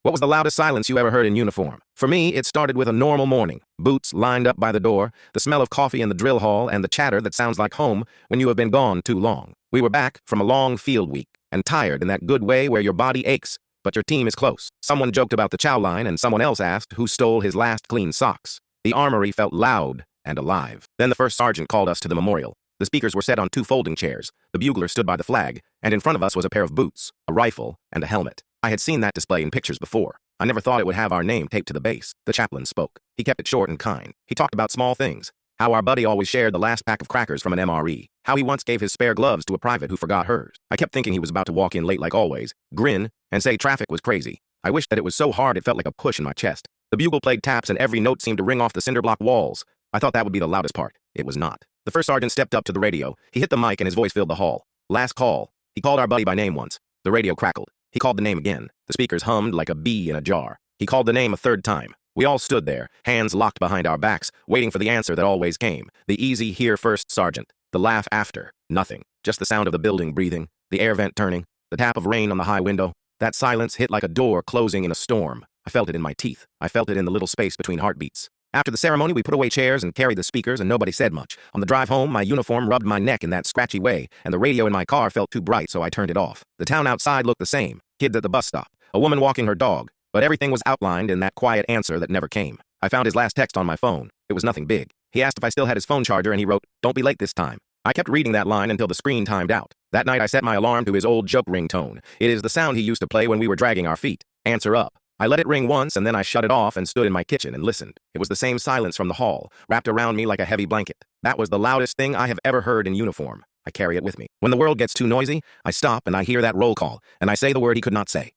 What was the loudest silence you ever heard in uniform? For me, it started with a normal morning. Boots lined up by the door, the smell of coffee in the drill hall, and the chatter that sounds like home when you have been gone too long. We were back from a long field week, and tired in that good way where your body aches, but your team is close. Someone joked about the chow line, and someone else asked who stole his last clean socks. The armory felt loud and alive. Then the first sergeant called us to the memorial. The speakers were set on 2 folding chairs. The bugler stood by the flag, and in front of us was a pair of boots, a rifle, and a helmet. I had seen that display in pictures before. I never thought it would have our name taped to the base. The chaplain spoke. He kept it short and kind. He talked about small things. How our buddy always shared the last pack of crackers from an MRE. How he once gave his spare gloves to a private who forgot hers. I kept thinking he was about to walk in late like always, grin, and say traffic was crazy. I wished that it was so hard it felt like a push in my chest. The bugle played taps and every note seemed to ring off the cinder block walls. I thought that would be the loudest part. It was not. The first sergeant stepped up to the radio. He hit the mic and his voice filled the hall. Last call. He called our buddy by name once. The radio crackled. He called the name again. The speakers hummed like a bee in a jar. He called the name a third time. We all stood there, hands locked behind our backs, waiting for the answer that always came. The easy hear first sergeant. The laugh after. Nothing. Just the sound of the building breathing, the air vent turning, the tap of rain on the high window. That silence hit like a door closing in a storm. I felt it in my teeth. I felt it in the little space between heartbeats. After the ceremony, we put away chairs and carried the speakers, and nobody said much. On the drive home, my uniform rubbed my neck in that scratchy way, and the radio in my car felt too bright, so I turned it off. The town outside looked the same. Kids at the bus stop. A woman walking her dog. But everything was outlined in that quiet answer that never came. I found his last text on my phone. It was nothing big. He asked if I still had his phone charger, and he wrote, "Don't be late this time." I kept reading that line until the screen timed out. That night, I set my alarm to his old joke ringtone. It is the sound he used to play when we were dragging our feet. Answer up. I let it ring once, and then I shut it off and stood in my kitchen and listened. It was the same silence from the hall, wrapped around me like a heavy blanket. That was the loudest thing I have ever heard in uniform. I carry it with me. When the world gets too noisy, I stop and I hear that roll call, and I say the word he could not say.